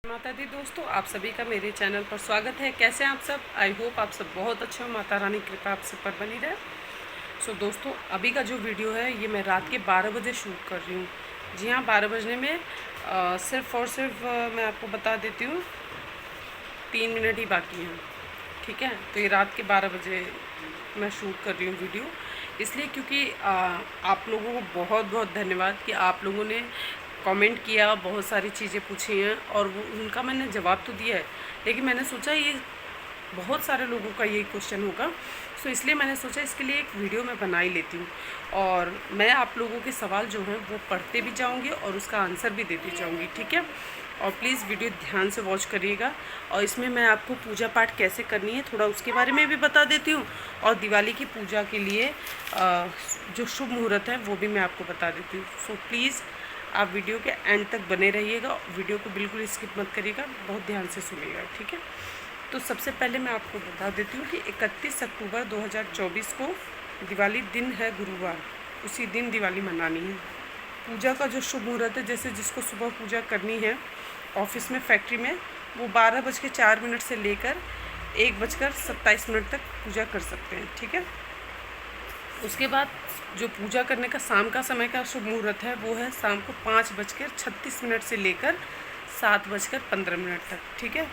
माता दी दोस्तों, आप सभी का मेरे चैनल पर स्वागत है। कैसे हैं आप सब? आई होप आप सब बहुत अच्छे हो। माता रानी कृपा आप सब पर बनी रहे। सो दोस्तों, अभी का जो वीडियो है ये मैं रात के 12 बजे शूट कर रही हूँ। जी हाँ, 12 बजने में सिर्फ और सिर्फ मैं आपको बता देती हूँ 3 मिनट ही बाकी हैं। ठीक है, तो ये रात के 12 बजे मैं शूट कर रही हूँ वीडियो, इसलिए क्योंकि आप लोगों को बहुत बहुत धन्यवाद कि आप लोगों ने कमेंट किया, बहुत सारी चीज़ें पूछी हैं और वो उनका मैंने जवाब तो दिया है। लेकिन मैंने सोचा ये बहुत सारे लोगों का यही क्वेश्चन होगा, सो इसलिए मैंने सोचा इसके लिए एक वीडियो मैं बना ही लेती हूँ और मैं आप लोगों के सवाल जो हैं वो पढ़ते भी जाऊँगी और उसका आंसर भी देती जाऊँगी। ठीक है, और प्लीज़ वीडियो ध्यान से वॉच करिएगा। और इसमें मैं आपको पूजा पाठ कैसे करनी है थोड़ा उसके बारे में भी बता देती हूँ, और दिवाली की पूजा के लिए जो शुभ मुहूर्त है वो भी मैं आपको बता देती हूँ। सो प्लीज़ आप वीडियो के एंड तक बने रहिएगा, वीडियो को बिल्कुल स्किप मत करिएगा, बहुत ध्यान से सुनिएगा। ठीक है, तो सबसे पहले मैं आपको बता देती हूँ कि 31 अक्टूबर 2024 को दिवाली दिन है, गुरुवार, उसी दिन दिवाली मनानी है। पूजा का जो शुभ मुहूर्त है, जैसे जिसको सुबह पूजा करनी है ऑफिस में, फैक्ट्री में, वो 12:04 से लेकर 1:27 तक पूजा कर सकते हैं। ठीक है, उसके बाद जो पूजा करने का शाम का समय का शुभ मुहूर्त है वो है शाम को 5:36 से लेकर 7:15 तक। ठीक है,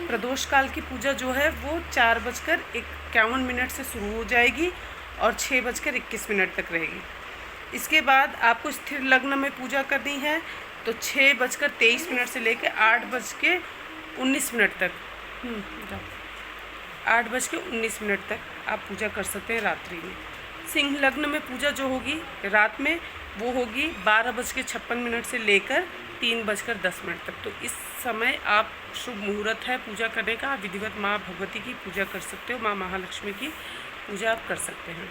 प्रदोष काल की पूजा जो है वो 4:51 से शुरू हो जाएगी और 6:21 तक रहेगी। इसके बाद आपको स्थिर लग्न में पूजा करनी है तो 6:23 से लेकर 8:19 तक 8:19 तक आप पूजा कर सकते हैं रात्रि में। सिंह लग्न में पूजा जो होगी रात में वो होगी 12:56 से लेकर 3:10 तक। तो इस समय आप शुभ मुहूर्त है पूजा करने का, विधिवत माँ भगवती की पूजा कर सकते हो, माँ महालक्ष्मी की पूजा आप कर सकते हैं।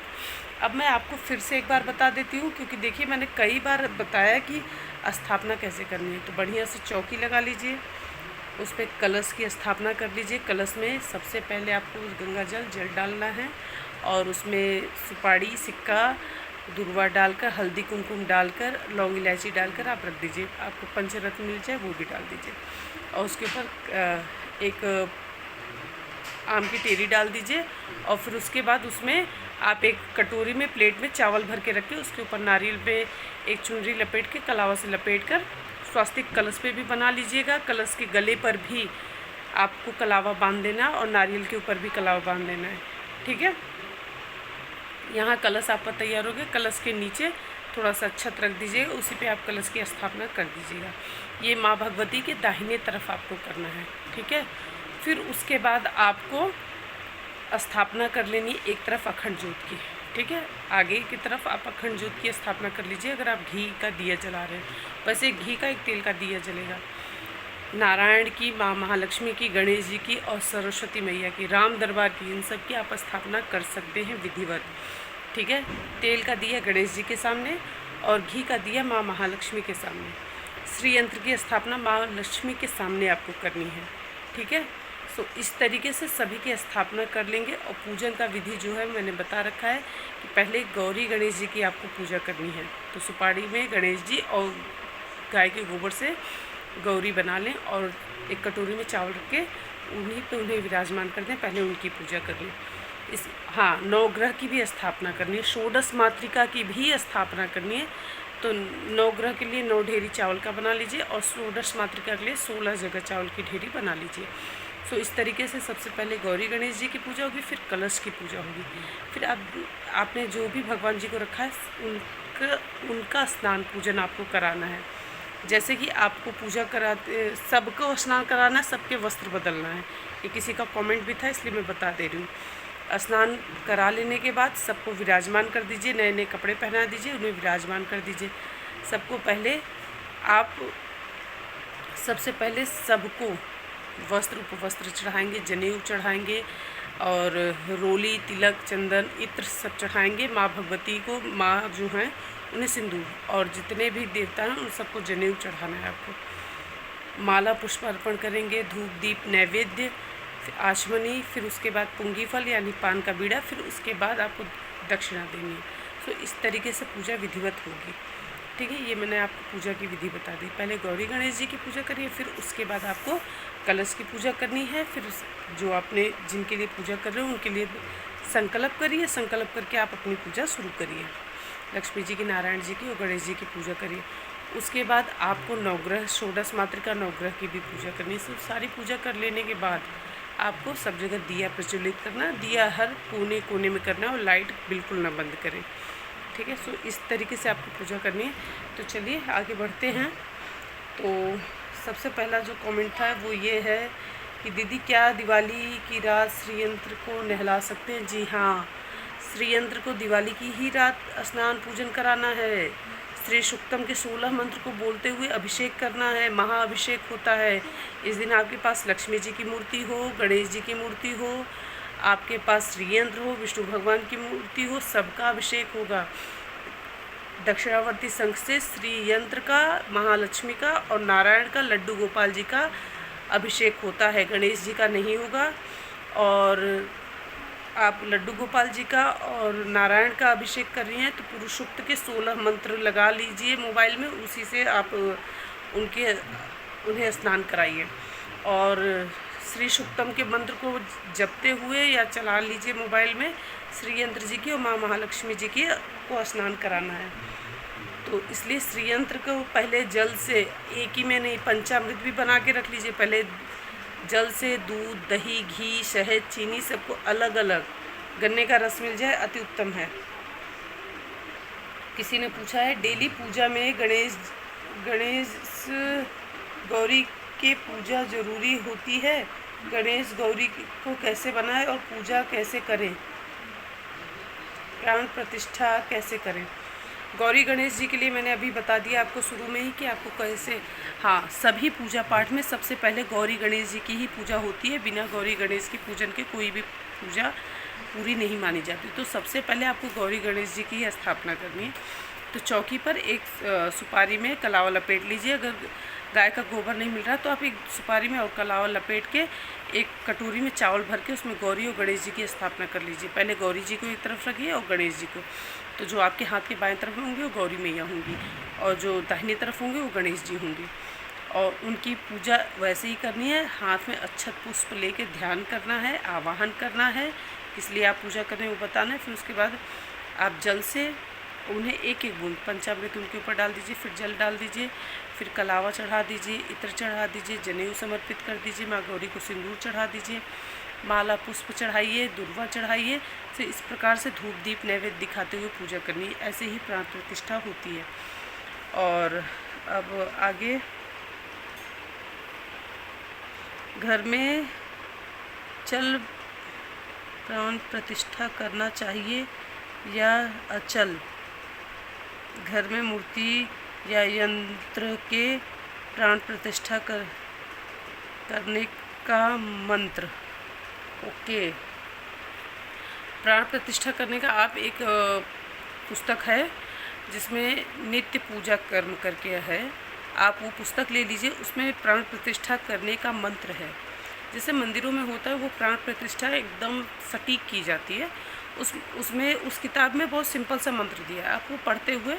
अब मैं आपको फिर से एक बार बता देती हूँ, क्योंकि देखिए मैंने कई बार बताया कि स्थापना कैसे करनी है। तो बढ़िया से चौकी लगा लीजिए, उस पर कलश की स्थापना कर लीजिए। कलश में सबसे पहले आपको गंगा जल डालना है और उसमें सुपारी, सिक्का, दुर्वा डालकर, हल्दी कुमकुम डालकर, लौंग इलायची डालकर आप रख दीजिए। आपको पंचरत्न मिल जाए वो भी डाल दीजिए और उसके ऊपर एक आम की टेरी डाल दीजिए। और फिर उसके बाद उसमें आप एक कटोरी में, प्लेट में चावल भर के रखिए, उसके ऊपर नारियल पे एक चुनरी लपेट के, कलावा से लपेट कर स्वास्तिक कलश पे भी बना लीजिएगा। कलश के गले पर भी आपको कलावा बांध देना और नारियल के ऊपर भी कलावा बांध देना है। ठीक है, यहाँ कलश आपका तैयार हो गया। कलश के नीचे थोड़ा सा छत रख दीजिएगा, उसी पे आप कलश की स्थापना कर दीजिएगा। ये माँ भगवती के दाहिने तरफ आपको करना है। ठीक है, फिर उसके बाद आपको स्थापना कर लेनी है एक तरफ अखंड ज्योत की। ठीक है, आगे की तरफ आप अखंड ज्योत की स्थापना कर लीजिए। अगर आप घी का दिया जला रहे हैं, वैसे घी का एक तेल का दिया जलेगा। नारायण की, माँ महालक्ष्मी की, गणेश जी की और सरस्वती मैया की, राम दरबार की, इन सब की आप स्थापना कर सकते हैं विधिवत। ठीक है, तेल का दिया गणेश जी के सामने और घी का दिया माँ महालक्ष्मी के सामने। श्री यंत्र की स्थापना माँ लक्ष्मी के सामने आपको करनी है। ठीक है, सो इस तरीके से सभी की स्थापना कर लेंगे। और पूजन का विधि जो है मैंने बता रखा है कि पहले गौरी गणेश जी की आपको पूजा करनी है। तो सुपारी में गणेश जी और गाय के गोबर से गौरी बना लें और एक कटोरी में चावल रख के उन्हीं पे उन्हें विराजमान कर दें, पहले उनकी पूजा कर लें। हाँ, नवग्रह की भी स्थापना करनी है, षोडश मातृका की भी स्थापना करनी है। तो नवग्रह के लिए 9 ढेरी चावल का बना लीजिए और षोडश मातृका के लिए 16 जगह चावल की ढेरी बना लीजिए। सो इस तरीके से सबसे पहले गौरी गणेश जी की पूजा होगी, फिर कलश की पूजा होगी, फिर आपने जो भी भगवान जी को रखा है उनका स्नान पूजन आपको कराना है। जैसे कि आपको पूजा कराते सबको स्नान कराना है, सबके वस्त्र बदलना है। ये किसी का कमेंट भी था, इसलिए मैं बता दे रही हूँ। स्नान करा लेने के बाद सबको विराजमान कर दीजिए, नए नए कपड़े पहना दीजिए, उन्हें विराजमान कर दीजिए। सबको पहले आप सबसे पहले सबको वस्त्र उपवस्त्र चढ़ाएंगे, जनेऊ चढ़ाएंगे और रोली, तिलक, चंदन, इत्र सब चढ़ाएंगे। माँ भगवती को, माँ जो हैं उन्हें सिंदूर, और जितने भी देवता हैं उन सबको जनेऊ चढ़ाना है आपको। माला पुष्प अर्पण करेंगे, धूप दीप नैवेद्य, फिर आचमनी, फिर उसके बाद पुंगी फल यानी पान का बीड़ा, फिर उसके बाद आपको दक्षिणा देनी है। सो इस तरीके से पूजा विधिवत होगी। ठीक है। ये मैंने आपको पूजा की विधि बता दी। पहले गौरी गणेश जी की पूजा करिए, फिर उसके बाद आपको कलश की पूजा करनी है। फिर जो आपने जिनके लिए पूजा कर रहे हो उनके लिए संकल्प करिए। संकल्प करके आप अपनी पूजा शुरू करिए। लक्ष्मी जी की, नारायण जी की और गणेश जी की पूजा करिए। उसके बाद आपको नवग्रह, षोडश मातृका नवग्रह की भी पूजा करनी है। सारी पूजा कर लेने के बाद आपको सब जगह दिया प्रज्वलित करना। दिया हर कोने कोने में करना और लाइट बिल्कुल ना बंद करें, ठीक है। सो इस तरीके से आपको पूजा करनी है। तो चलिए आगे बढ़ते हैं। तो सबसे पहला जो कमेंट था वो ये है कि दीदी क्या दिवाली की रात श्रीयंत्र को नहला सकते हैं? जी हाँ, श्रीयंत्र को दिवाली की ही रात स्नान पूजन कराना है। श्री सुक्तम के 16 मंत्र को बोलते हुए अभिषेक करना है। महाअभिषेक होता है। इस दिन आपके पास लक्ष्मी जी की मूर्ति हो, गणेश जी की मूर्ति हो, आपके पास श्रीयंत्र हो, विष्णु भगवान की मूर्ति हो, सबका अभिषेक होगा। दक्षिणावर्ती शंख से श्रीयंत्र का, महालक्ष्मी का और नारायण का, लड्डू गोपाल जी का अभिषेक होता है। गणेश जी का नहीं होगा। और आप लड्डू गोपाल जी का और नारायण का अभिषेक कर रही हैं तो पुरुष सूक्त के 16 मंत्र लगा लीजिए मोबाइल में, उसी से आप उन्हें स्नान कराइए। और श्री सुक्तम के मंत्र को जपते हुए या चला लीजिए मोबाइल में। श्रीयंत्र जी की और माँ महालक्ष्मी जी की को स्नान कराना है। तो इसलिए श्रीयंत्र को पहले जल से, एक ही में नहीं, पंचामृत भी बना के रख लीजिए। पहले जल से दूध, दही, घी, शहद, चीनी सबको अलग अलग, गन्ने का रस मिल जाए अति उत्तम है। किसी ने पूछा है डेली पूजा में गणेश गौरी के पूजा जरूरी होती है? गणेश गौरी को कैसे बनाएं और पूजा कैसे करें, प्राण प्रतिष्ठा कैसे करें? गौरी गणेश जी के लिए मैंने अभी बता दिया आपको शुरू में ही कि आपको कैसे। हाँ, सभी पूजा पाठ में सबसे पहले गौरी गणेश जी की ही पूजा होती है। बिना गौरी गणेश की पूजन के कोई भी पूजा पूरी नहीं मानी जाती। तो सबसे पहले आपको गौरी गणेश जी की ही स्थापना करनी है। तो चौकी पर एक सुपारी में कलावा लपेट लीजिए। अगर गाय का गोबर नहीं मिल रहा तो आप एक सुपारी में और कलावा लपेट के एक कटोरी में चावल भर के उसमें गौरी और गणेश जी की स्थापना कर लीजिए। पहले गौरी जी को एक तरफ रखिए और गणेश जी को। तो जो आपके हाथ के बाएं तरफ होंगे वो गौरी मैया होंगी और जो दाहिनी तरफ होंगे वो गणेश जी होंगे। और उनकी पूजा वैसे ही करनी है। हाथ में अक्षत पुष्प लेके ध्यान करना है, आवाहन करना है, इसलिए आप पूजा कर रहे हैं वो बताना है। फिर उसके बाद आप जल से उन्हें एक एक बूंद पंचामृत उनके ऊपर डाल दीजिए, फिर जल डाल दीजिए, फिर कलावा चढ़ा दीजिए, इत्र चढ़ा दीजिए, जनेऊ समर्पित कर दीजिए, माँ गौरी को सिंदूर चढ़ा दीजिए, माला पुष्प चढ़ाइए, दुर्वा चढ़ाइए। तो इस प्रकार से धूप दीप नैवेद्य दिखाते हुए पूजा करनी है। ऐसे ही प्राण प्रतिष्ठा होती है। और अब आगे, घर में चल प्राण प्रतिष्ठा करना चाहिए या अचल? घर में मूर्ति या यंत्र के प्राण प्रतिष्ठा करने का मंत्र। ओके, प्राण प्रतिष्ठा करने का आप एक पुस्तक है जिसमें नित्य पूजा कर्म करके है, आप वो पुस्तक ले लीजिए। उसमें प्राण प्रतिष्ठा करने का मंत्र है। जैसे मंदिरों में होता है वो प्राण प्रतिष्ठा एकदम सटीक की जाती है। उसमें उस किताब में बहुत सिंपल सा मंत्र दिया है। आप वो पढ़ते हुए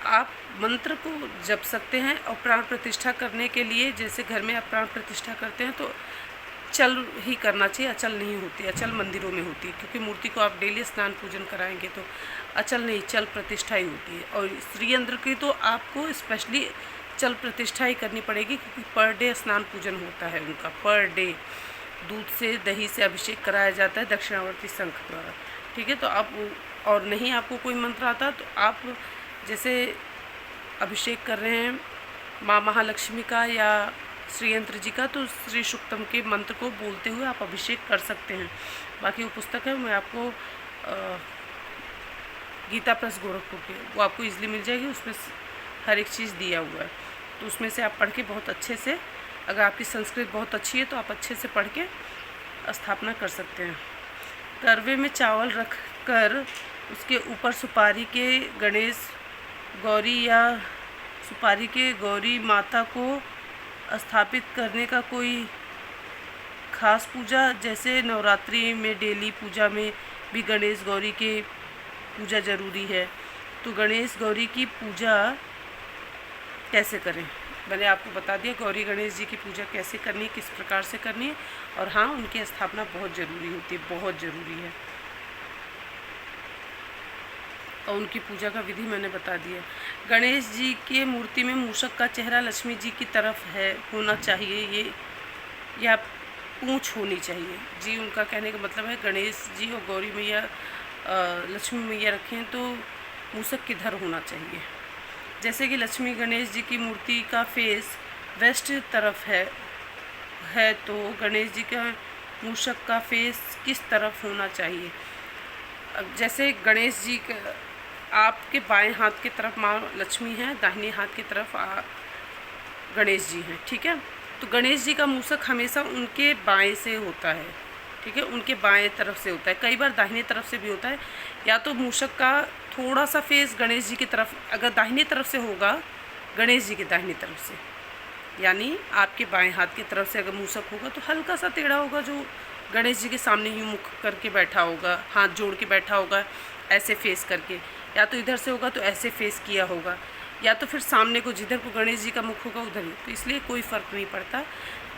आप मंत्र को जप सकते हैं। और प्राण प्रतिष्ठा करने के लिए, जैसे घर में आप प्राण प्रतिष्ठा करते हैं तो चल ही करना चाहिए, अचल नहीं होती। अचल मंदिरों में होती है, क्योंकि मूर्ति को आप डेली स्नान पूजन कराएंगे तो अचल नहीं, चल प्रतिष्ठा ही होती है। और श्रीयंत्र की तो आपको स्पेशली चल प्रतिष्ठा ही करनी पड़ेगी, क्योंकि पर डे स्नान पूजन होता है उनका। पर डे दूध से, दही से अभिषेक कराया जाता है दक्षिणावर्ती शंख द्वारा, ठीक है। तो आप, और नहीं आपको कोई मंत्र आता तो आप जैसे अभिषेक कर रहे हैं माँ महालक्ष्मी का या श्रीयंत्र जी का, तो श्री सुक्तम के मंत्र को बोलते हुए आप अभिषेक कर सकते हैं। बाकी वो पुस्तक है, मैं आपको गीता प्रेस गोरखपुर की, वो आपको इजीली मिल जाएगी। उसमें हर एक चीज़ दिया हुआ है, तो उसमें से आप पढ़ के बहुत अच्छे से, अगर आपकी संस्कृत बहुत अच्छी है तो आप अच्छे से पढ़ के स्थापना कर सकते हैं। करवे में चावल रख कर उसके ऊपर सुपारी के गणेश गौरी या सुपारी के गौरी माता को स्थापित करने का कोई खास पूजा, जैसे नवरात्रि में डेली पूजा में भी गणेश गौरी के पूजा ज़रूरी है। तो गणेश गौरी की पूजा कैसे करें, मैंने आपको बता दिया गौरी गणेश जी की पूजा कैसे करनी है, किस प्रकार से करनी है। और हाँ, उनकी स्थापना बहुत ज़रूरी होती है, बहुत ज़रूरी है। और उनकी पूजा का विधि मैंने बता दिया। गणेश जी के मूर्ति में मूषक का चेहरा लक्ष्मी जी की तरफ है होना चाहिए, ये या पूँछ होनी चाहिए जी। उनका कहने का मतलब है गणेश जी और गौरी मैया लक्ष्मी मैया रखें तो मूषक किधर होना चाहिए। जैसे कि लक्ष्मी गणेश जी की मूर्ति का फेस वेस्ट तरफ है तो गणेश जी का मूषक का फेस किस तरफ होना चाहिए। जैसे गणेश जी का आपके बाएं हाथ की तरफ माँ लक्ष्मी है, दाहिने हाथ की तरफ गणेश जी हैं, ठीक है। तो गणेश जी का मूषक हमेशा उनके बाएं से होता है, ठीक है, उनके बाएं तरफ से होता है। कई बार दाहिने तरफ से भी होता है, या तो मूषक का थोड़ा सा फेस गणेश जी की तरफ, अगर दाहिने तरफ से होगा गणेश जी के दाहिने तरफ से, यानी आपके बाएं हाथ की तरफ से अगर मूषक होगा तो हल्का सा टेढ़ा होगा, जो गणेश जी के सामने यूँ मुख करके बैठा होगा, हाथ जोड़ के बैठा होगा ऐसे फेस करके, या तो इधर से होगा तो ऐसे फेस किया होगा, या तो फिर सामने को जिधर को गणेश जी का मुख होगा उधर ही। तो इसलिए कोई फ़र्क नहीं पड़ता,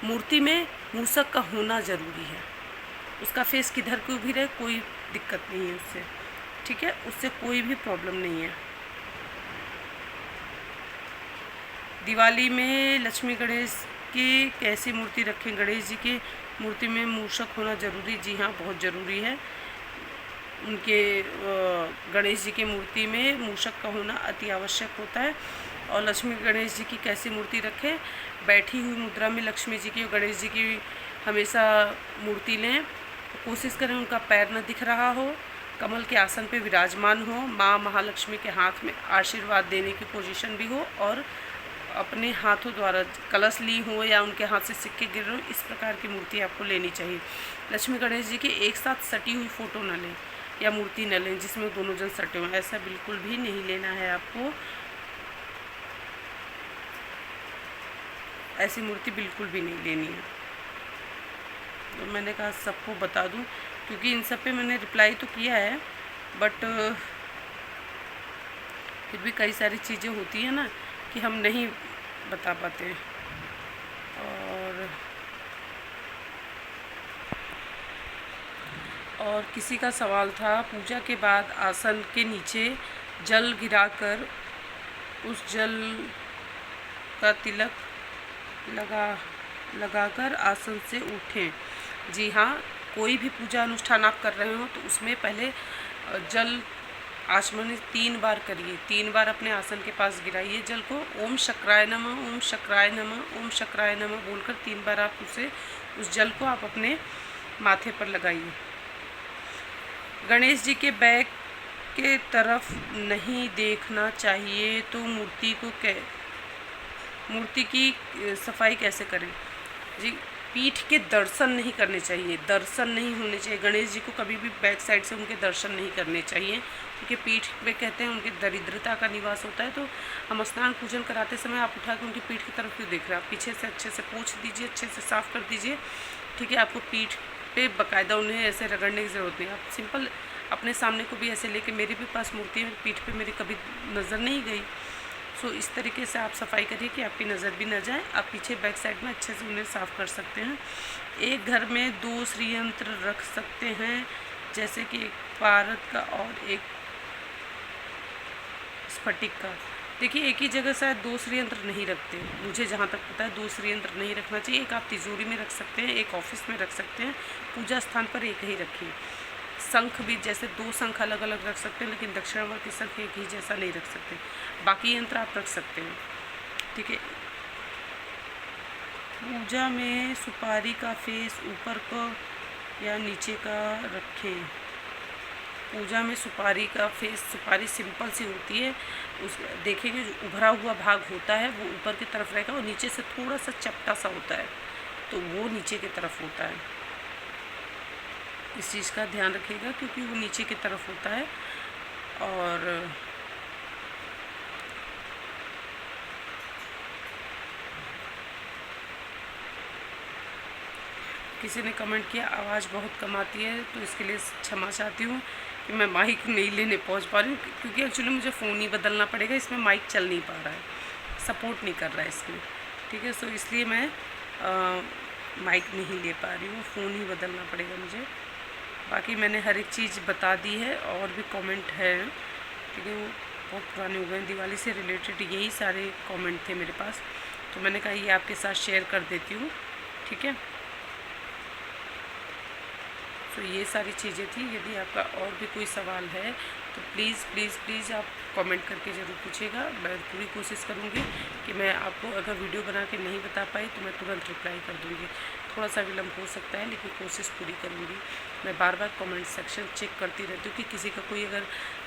मूर्ति में मूषक का होना ज़रूरी है। उसका फेस किधर को भी रहे कोई दिक्कत नहीं है उससे, ठीक है, उससे कोई भी प्रॉब्लम नहीं है। दिवाली में लक्ष्मी गणेश की कैसी मूर्ति रखें। गणेश जी की मूर्ति में मूषक होना ज़रूरी, जी हाँ, बहुत ज़रूरी है। उनके गणेश जी की मूर्ति में मूषक का होना अति आवश्यक होता है। और लक्ष्मी गणेश जी की कैसी मूर्ति रखें, बैठी हुई मुद्रा में लक्ष्मी जी की और गणेश जी की हमेशा मूर्ति लें। कोशिश करें उनका पैर न दिख रहा हो, कमल के आसन पे विराजमान हो, माँ महालक्ष्मी के हाथ में आशीर्वाद देने की पोजीशन भी हो, और अपने हाथों द्वारा कलश ली हो या उनके हाथ से सिक्के गिर रहे हो, इस प्रकार की मूर्ति आपको लेनी चाहिए। लक्ष्मी गणेश जी की एक साथ सटी हुई फ़ोटो न लें या मूर्ति न लें जिसमें दोनों जन सटे हुए, ऐसा बिल्कुल भी नहीं लेना है आपको। ऐसी मूर्ति बिल्कुल भी नहीं लेनी है। तो मैंने कहा सबको बता दूं, क्योंकि इन सब पे मैंने रिप्लाई तो किया है, बट फिर भी कई सारी चीज़ें होती हैं ना कि हम नहीं बता पाते हैं। और किसी का सवाल था, पूजा के बाद आसन के नीचे जल गिराकर उस जल का तिलक लगाकर आसन से उठें। जी हाँ, कोई भी पूजा अनुष्ठान आप कर रहे हो तो उसमें पहले जल आचमन 3 बार करिए, 3 बार अपने आसन के पास गिराइए जल को। ओम शक्राय नमः, ओम शक्राय नमः, ओम शक्राय नमः बोलकर 3 बार आप उस जल को आप अपने माथे पर लगाइए। गणेश जी के बैक के तरफ नहीं देखना चाहिए, तो मूर्ति की सफाई कैसे करें जी। पीठ के दर्शन नहीं करने चाहिए, दर्शन नहीं होने चाहिए। गणेश जी को कभी भी बैक साइड से उनके दर्शन नहीं करने चाहिए, क्योंकि पीठ पे कहते हैं उनकी दरिद्रता का निवास होता है। तो हम स्नान पूजन कराते समय आप उठा के उनकी पीठ की तरफ क्यों देख रहे हैं। आप पीछे से अच्छे से पोंछ दीजिए, अच्छे से साफ़ कर दीजिए, ठीक है। आपको पीठ पे बाकायदा उन्हें ऐसे रगड़ने की ज़रूरत नहीं। आप सिंपल अपने सामने को भी ऐसे लेके, मेरे भी पास मूर्ति है, पीठ पे मेरी कभी नज़र नहीं गई। सो इस तरीके से आप सफाई करिए कि आपकी नज़र भी न जाए। आप पीछे बैक साइड में अच्छे से उन्हें साफ़ कर सकते हैं। एक घर में 2 श्रीयंत्र रख सकते हैं, जैसे कि एक पारद का और एक स्फटिक का। देखिए, एक ही जगह शायद 2 श्रीयंत्र नहीं रखते, मुझे जहाँ तक पता है 2 श्रीयंत्र नहीं रखना चाहिए। एक आप तिजोरी में रख सकते हैं, एक ऑफिस में रख सकते हैं, पूजा स्थान पर एक ही रखिए। शंख भी जैसे 2 शंख अलग अलग रख सकते हैं, लेकिन दक्षिणावर्ती शंख एक ही जैसा नहीं रख सकते। बाकी यंत्र आप रख सकते हैं, ठीक है। पूजा में सुपारी का फेस ऊपर का या नीचे का रखें। पूजा में सुपारी का फेस, सुपारी सिंपल सी होती है, उस देखेंगे जो उभरा हुआ भाग होता है वो ऊपर की तरफ रहेगा, और नीचे से थोड़ा सा चपटा सा होता है तो वो नीचे की तरफ होता है। इस चीज़ का ध्यान रखिएगा, क्योंकि वो नीचे की तरफ होता है। और किसी ने कमेंट किया आवाज़ बहुत कम आती है, तो इसके लिए क्षमा चाहती हूँ। कि मैं माइक नहीं लेने पहुंच पा रही हूँ, क्योंकि एक्चुअली मुझे फ़ोन ही बदलना पड़ेगा, इसमें माइक चल नहीं पा रहा है, सपोर्ट नहीं कर रहा है इसमें, ठीक है। सो इसलिए मैं माइक नहीं ले पा रही हूँ, फ़ोन ही बदलना पड़ेगा मुझे। बाकी मैंने हर एक चीज़ बता दी है, और भी कमेंट है, ठीक है, वो बहुत पुराने हो गए। दिवाली से रिलेटेड यही सारे कमेंट थे मेरे पास, तो मैंने कहा ये आपके साथ शेयर कर देती हूँ, ठीक है। तो ये सारी चीज़ें थी। यदि आपका और भी कोई सवाल है तो प्लीज़ प्लीज़ प्लीज़ आप कमेंट करके ज़रूर पूछिएगा। मैं पूरी कोशिश करूँगी कि मैं आपको अगर वीडियो बना के नहीं बता पाई तो मैं तुरंत रिप्लाई कर दूँगी। थोड़ा सा विलम्ब हो सकता है, लेकिन कोशिश पूरी करूँगी। मैं बार बार कमेंट सेक्शन चेक करती रहती हूँ कि किसी का कोई अगर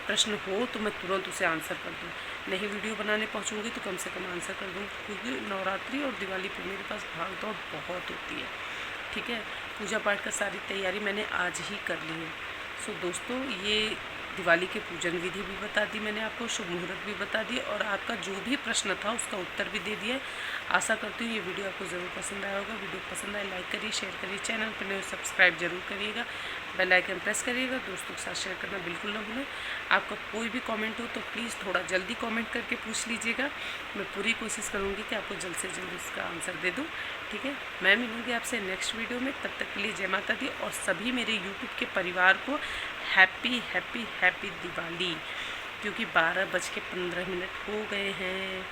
प्रश्न हो तो मैं तुरंत उसे आंसर कर दूँ। नहीं वीडियो बनाने पहुँचूँगी तो कम से कम आंसर कर दूँ, क्योंकि नवरात्रि और दिवाली पर मेरे पास भाग दौड़ बहुत होती है, ठीक है। पूजा पाठ का सारी तैयारी मैंने आज ही कर ली है। सो दोस्तों, ये दिवाली के पूजन विधि भी बता दी मैंने आपको, शुभ मुहूर्त भी बता दिए, और आपका जो भी प्रश्न था उसका उत्तर भी दे दिया है। आशा करती हूँ ये वीडियो आपको ज़रूर पसंद आया होगा। वीडियो पसंद आए लाइक करिए, शेयर करिए, चैनल पर नए सब्सक्राइब जरूर करिएगा, बेल आइकन प्रेस करिएगा, दोस्तों के साथ शेयर करना बिल्कुल ना भूलें। आपका कोई भी कमेंट हो तो प्लीज़ थोड़ा जल्दी कमेंट करके पूछ लीजिएगा। मैं पूरी कोशिश करूँगी कि आपको जल्द से जल्द इसका आंसर दे दूँ, ठीक है। मैं मिलूँगी आपसे नेक्स्ट वीडियो में, तब तक के लिए जय माता दी, और सभी मेरे यूट्यूब के परिवार को हैप्पी हैप्पी हैप्पी दिवाली, क्योंकि 12:15 हो गए हैं।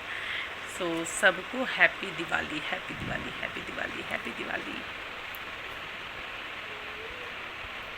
सो सबको happy Diwali, happy Diwali, happy Diwali, happy Diwali.